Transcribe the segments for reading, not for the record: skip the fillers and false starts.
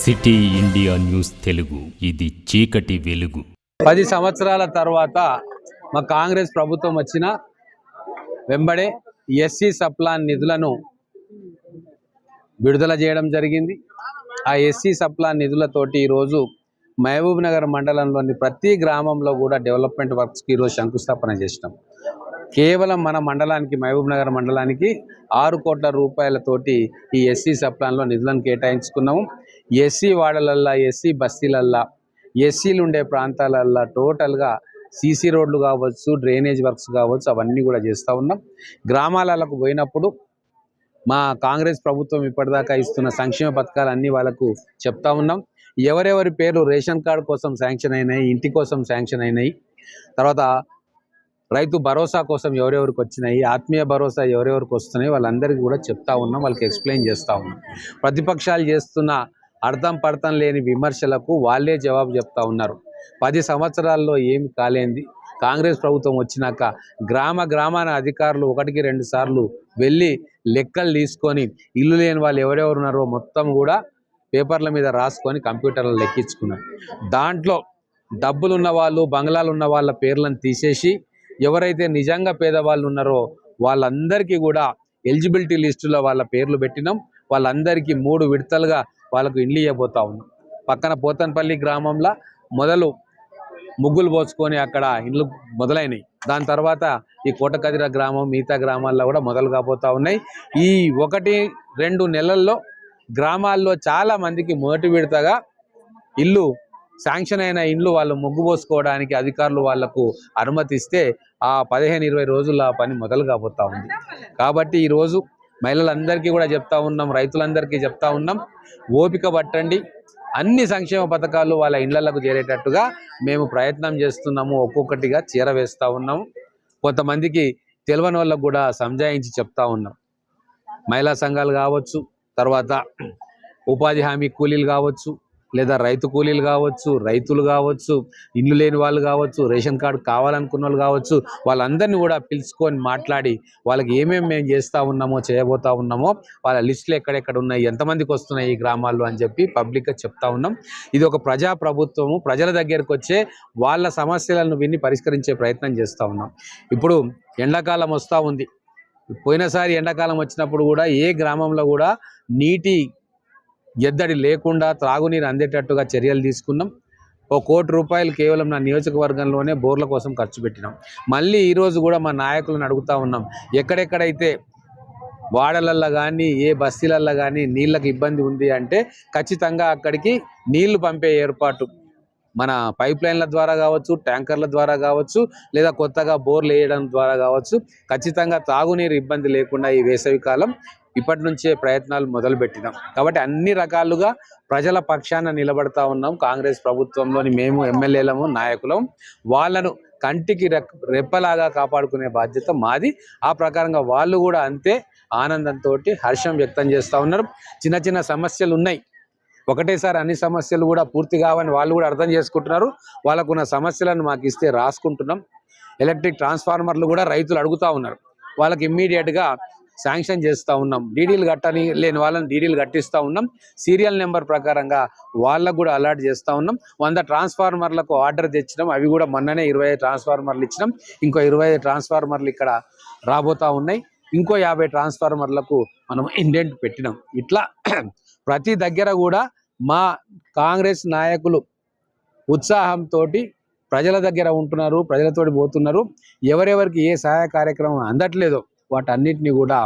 City India news Telugu, ఇది చీకటి వెలుగు. 10 సంవత్సరాల తర్వాత మా కాంగ్రెస్ ప్రభుత్వం వచ్చిన వెంబడే ఎస్సీ సప్లాన్ నిధులను విడుదల చేయడం జరిగింది. ఆ ఎస్సీ సప్లాన్ నిధులతోటి ఈరోజు మహబూబ్ నగర్ మండలంలోని ప్రతి గ్రామంలో కూడా డెవలప్మెంట్ వర్క్స్కి ఈరోజు శంకుస్థాపన చేసినాం. కేవలం మన మండలానికి, మహబూబ్ నగర్ మండలానికి 6 కోట్ల రూపాయలతోటి ఈ ఎస్సీ సప్లాన్లో నిధులను కేటాయించుకున్నాము. ఎస్సీ వాడలల్లా, ఎస్సీ బస్తీలల్లా, ఎస్సీలు ఉండే ప్రాంతాలల్లా టోటల్గా సీసీ రోడ్లు కావచ్చు, డ్రైనేజ్ వర్క్స్ కావచ్చు, అవన్నీ కూడా చేస్తూ ఉన్నాం. గ్రామాలకు పోయినప్పుడు మా కాంగ్రెస్ ప్రభుత్వం ఇప్పటిదాకా ఇస్తున్న సంక్షేమ పథకాలన్నీ వాళ్ళకు చెప్తా ఉన్నాం. ఎవరెవరి పేర్లు రేషన్ కార్డు కోసం శాంక్షన్ అయినాయి, ఇంటి కోసం శాంక్షన్ అయినాయి, తర్వాత రైతు భరోసా కోసం ఎవరెవరికి వచ్చినాయి, ఆత్మీయ భరోసా ఎవరెవరికి వస్తున్నాయి, వాళ్ళందరికీ కూడా చెప్తా ఉన్నాం, వాళ్ళకి ఎక్స్ప్లెయిన్ చేస్తూ ఉన్నాం. ప్రతిపక్షాలు చేస్తున్న అర్థం పర్థం లేని విమర్శలకు వాళ్ళే జవాబు చెప్తా ఉన్నారు. 10 సంవత్సరాల్లో ఏమి కాలేంది, కాంగ్రెస్ ప్రభుత్వం వచ్చినాక గ్రామాన అధికారులు 1కి 2 సార్లు వెళ్ళి లెక్కలు తీసుకొని ఇల్లు లేని వాళ్ళు ఎవరెవరు ఉన్నారో మొత్తం కూడా పేపర్ల మీద రాసుకొని కంప్యూటర్లో లెక్కించుకున్నారు. దాంట్లో డబ్బులున్న వాళ్ళు, బంగ్లాలు ఉన్న వాళ్ళ పేర్లను తీసేసి ఎవరైతే నిజంగా పేదవాళ్ళు ఉన్నారో వాళ్ళందరికీ కూడా ఎలిజిబిలిటీ లిస్టులో వాళ్ళ పేర్లు పెట్టినాం. వాళ్ళందరికీ 3 విడతలుగా వాళ్ళకు ఇండ్లు ఇవ్వబోతా ఉన్నాం. పక్కన పోతన్పల్లి గ్రామంలో మొదలు ముగ్గులు పోసుకొని అక్కడ ఇండ్లు మొదలైనవి. దాని తర్వాత ఈ కోటకదిర గ్రామం, మిగతా గ్రామాల్లో కూడా మొదలు కాబోతూ ఉన్నాయి. ఈ 1-2 నెలల్లో గ్రామాల్లో చాలా మందికి మొదటి విడతగా ఇల్లు శాంక్షన్ అయిన ఇండ్లు వాళ్ళు ముగ్గు పోసుకోవడానికి అధికారులు వాళ్లకు అనుమతి ఇస్తే ఆ 15-20 రోజుల్లో ఆ పని మొదలు కాబోతా ఉంది. కాబట్టి ఈరోజు మహిళలందరికీ కూడా చెప్తా ఉన్నాం, రైతులందరికీ చెప్తా ఉన్నాం, ఓపిక పట్టండి. అన్ని సంక్షేమ పథకాలు వాళ్ళ ఇళ్లకు చేరేటట్టుగా మేము ప్రయత్నం చేస్తున్నాము, ఒక్కొక్కటిగా చేరవేస్తూ ఉన్నాము. కొంతమందికి తెలియని వాళ్ళకు కూడా సంజాయించి చెప్తా ఉన్నాం. మహిళా సంఘాలు కావచ్చు, తర్వాత ఉపాధి హామీ కూలీలు కావచ్చు, లేదా రైతు కూలీలు కావచ్చు, రైతులు కావచ్చు, ఇల్లు లేని వాళ్ళు కావచ్చు, రేషన్ కార్డు కావాలనుకున్న వాళ్ళు కావచ్చు, వాళ్ళందరినీ కూడా పిలుచుకొని మాట్లాడి వాళ్ళకి ఏమేమి మేము చేస్తూ ఉన్నామో, చేయబోతూ ఉన్నామో, వాళ్ళ లిస్టులు ఎక్కడెక్కడ ఉన్నాయి, ఎంతమందికి వస్తున్నాయి ఈ గ్రామాల్లో అని చెప్పి పబ్లిక్గా చెప్తా ఉన్నాం. ఇది ఒక ప్రజా ప్రభుత్వము, ప్రజల దగ్గరకు వచ్చే వాళ్ళ సమస్యలను విని పరిష్కరించే ప్రయత్నం చేస్తూ ఉన్నాం. ఇప్పుడు ఎండాకాలం వస్తూ ఉంది. పోయినసారి ఎండాకాలం వచ్చినప్పుడు కూడా ఏ గ్రామంలో కూడా నీటి ఎద్దడి లేకుండా త్రాగునీరు అందేటట్టుగా చర్యలు తీసుకున్నాం. 1 కోటి రూపాయలు కేవలం నా నియోజకవర్గంలోనే బోర్ల కోసం ఖర్చు పెట్టినాం. మళ్ళీ ఈరోజు కూడా మా నాయకులను అడుగుతూ ఉన్నాం, ఎక్కడెక్కడైతే వాడలల్లో కానీ ఏ బస్తీలల్లో కానీ నీళ్ళకి ఇబ్బంది ఉంది అంటే ఖచ్చితంగా అక్కడికి నీళ్లు పంపే ఏర్పాటు మన పైప్ లైన్ల ద్వారా కావచ్చు, ట్యాంకర్ల ద్వారా కావచ్చు, లేదా కొత్తగా బోర్లు వేయడం ద్వారా కావచ్చు, ఖచ్చితంగా తాగునీరు ఇబ్బంది లేకుండా ఈ వేసవి కాలం ఇప్పటి నుంచే ప్రయత్నాలు మొదలుపెట్టినాం. కాబట్టి అన్ని రకాలుగా ప్రజల పక్షాన నిలబడతా ఉన్నాం. కాంగ్రెస్ ప్రభుత్వంలోని మేము ఎమ్మెల్యేలము, నాయకులం, వాళ్ళను కంటికి రెప్పలాగా కాపాడుకునే బాధ్యత మాది. ఆ ప్రకారంగా వాళ్ళు కూడా అంతే ఆనందంతో హర్షం వ్యక్తం చేస్తూ ఉన్నారు. చిన్న చిన్న సమస్యలు ఉన్నాయి, ఒకటేసారి అన్ని సమస్యలు కూడా పూర్తి కావని వాళ్ళు కూడా అర్థం చేసుకుంటున్నారు. వాళ్ళకున్న సమస్యలను మాకు ఇస్తే రాసుకుంటున్నాం. ఎలక్ట్రిక్ ట్రాన్స్ఫార్మర్లు కూడా రైతులు అడుగుతూ ఉన్నారు, వాళ్ళకి ఇమ్మీడియట్గా శాంక్షన్ చేస్తూ ఉన్నాం. డీడీలు కట్టని లేని వాళ్ళని డీడీలు కట్టిస్తూ ఉన్నాం. సీరియల్ నెంబర్ ప్రకారంగా వాళ్ళకు కూడా అలాట్ చేస్తూ ఉన్నాం. 100 ట్రాన్స్ఫార్మర్లకు ఆర్డర్ తెచ్చినాం. అవి కూడా మొన్ననే 25 ట్రాన్స్ఫార్మర్లు ఇచ్చినాం. ఇంకో 25 ట్రాన్స్ఫార్మర్లు ఇక్కడ రాబోతూ ఉన్నాయి. ఇంకో 50 ట్రాన్స్ఫార్మర్లకు మనం ఇండెంట్ పెట్టినాం. ఇట్లా ప్రతి దగ్గర కూడా మా కాంగ్రెస్ నాయకులు ఉత్సాహంతో ప్రజల దగ్గర ఉంటున్నారు, ప్రజలతోటి పోతున్నారు. ఎవరెవరికి ఏ సహాయ కార్యక్రమం అందట్లేదో వాటన్నిటిని కూడా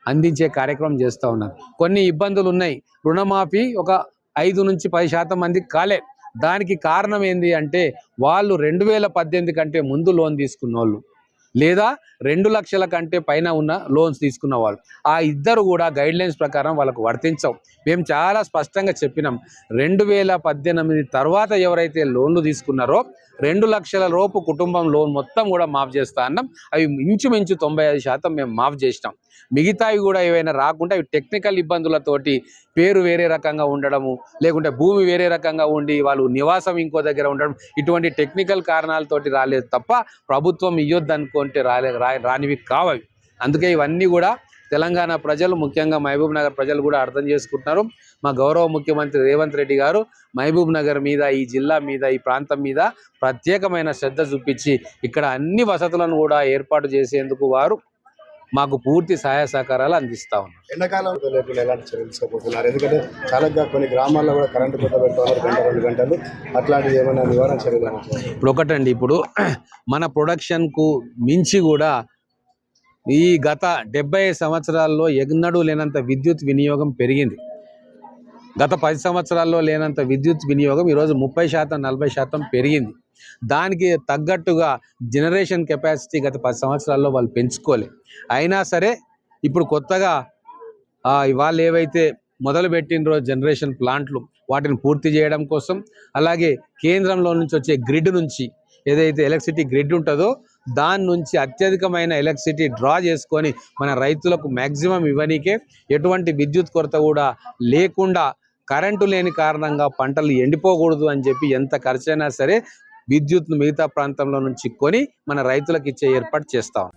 అందించే కార్యక్రమం చేస్తూ ఉన్నారు. కొన్ని ఇబ్బందులు ఉన్నాయి. రుణమాఫీ ఒక 5-10% మందికి కాలే. దానికి కారణం ఏంది అంటే వాళ్ళు 2018 కంటే ముందు లోన్ తీసుకున్న వాళ్ళు, లేదా 2 లక్షల కంటే పైన ఉన్న లోన్స్ తీసుకున్న వాళ్ళు, ఆ ఇద్దరు కూడా గైడ్లైన్స్ ప్రకారం వాళ్ళకు వర్తించవు. మేము చాలా స్పష్టంగా చెప్పినాం, 2018 తర్వాత ఎవరైతే లోన్లు తీసుకున్నారో 2 లక్షల లోపు కుటుంబం లోన్ మొత్తం కూడా మాఫ్ చేస్తా అన్నాం. అవి ఇంచుమించు 95% మేము మాఫ్ చేసినాం. మిగతావి కూడా ఏవైనా రాకుండా అవి టెక్నికల్ ఇబ్బందులతోటి పేరు వేరే రకంగా ఉండడము, లేకుంటే భూమి వేరే రకంగా ఉండి వాళ్ళు నివాసం ఇంకో దగ్గర ఉండడం, ఇటువంటి టెక్నికల్ కారణాలతోటి రాలేదు తప్ప ప్రభుత్వం ఇవ్వద్దు అనుకుంటే రానివి కావవి. అందుకే ఇవన్నీ కూడా తెలంగాణ ప్రజలు, ముఖ్యంగా మహబూబ్ నగర్ ప్రజలు కూడా అర్థం చేసుకుంటున్నారు. మా గౌరవ ముఖ్యమంత్రి రేవంత్ రెడ్డి గారు మహబూబ్ నగర్ మీద, ఈ జిల్లా మీద, ఈ ప్రాంతం మీద ప్రత్యేకమైన శ్రద్ధ చూపించి ఇక్కడ అన్ని వసతులను కూడా ఏర్పాటు చేసేందుకు వారు మాకు పూర్తి సహాయ సహకారాలు అందిస్తా ఉన్నారు. ఎండాకాలం లేకుండా ఎలాంటి చర్యలు తీసుకోబోతున్నారు? ఎందుకంటే చాలా కొన్ని గ్రామాల్లో కూడా కరెంటు కొత్త పెట్టుకోవాలి, 2 గంటలు అట్లాంటివి ఏమైనా నివారణ చర్యలు? ఇప్పుడు ఒకటండి, ఇప్పుడు మన ప్రొడక్షన్కు మించి కూడా ఈ గత 70 సంవత్సరాల్లో ఎన్నడూ లేనంత విద్యుత్ వినియోగం పెరిగింది. గత 10 సంవత్సరాల్లో లేనంత విద్యుత్ వినియోగం ఈరోజు 30%, 40% పెరిగింది. దానికి తగ్గట్టుగా జనరేషన్ కెపాసిటీ గత 10 సంవత్సరాల్లో వాళ్ళు పెంచుకోలే. అయినా సరే ఇప్పుడు కొత్తగా వాళ్ళు ఏవైతే మొదలు పెట్టినరో జనరేషన్ ప్లాంట్లు, వాటిని పూర్తి చేయడం కోసం, అలాగే కేంద్రంలో నుంచి వచ్చే గ్రిడ్ నుంచి ఏదైతే ఎలక్ట్రిసిటీ గ్రిడ్ ఉంటుందో దాని నుంచి అత్యధికమైన ఎలక్ట్రిసిటీ డ్రా చేసుకొని మన రైతులకు మ్యాక్సిమం ఇవ్వనీకే, ఎటువంటి విద్యుత్ కొరత కూడా లేకుండా, కరెంటు లేని కారణంగా పంటలు ఎండిపోకూడదు అని చెప్పి ఎంత ఖర్చైనా సరే విద్యుత్ను మిగతా ప్రాంతంలో నుంచి కొని మన రైతులకు ఇచ్చే ఏర్పాటు చేస్తాం.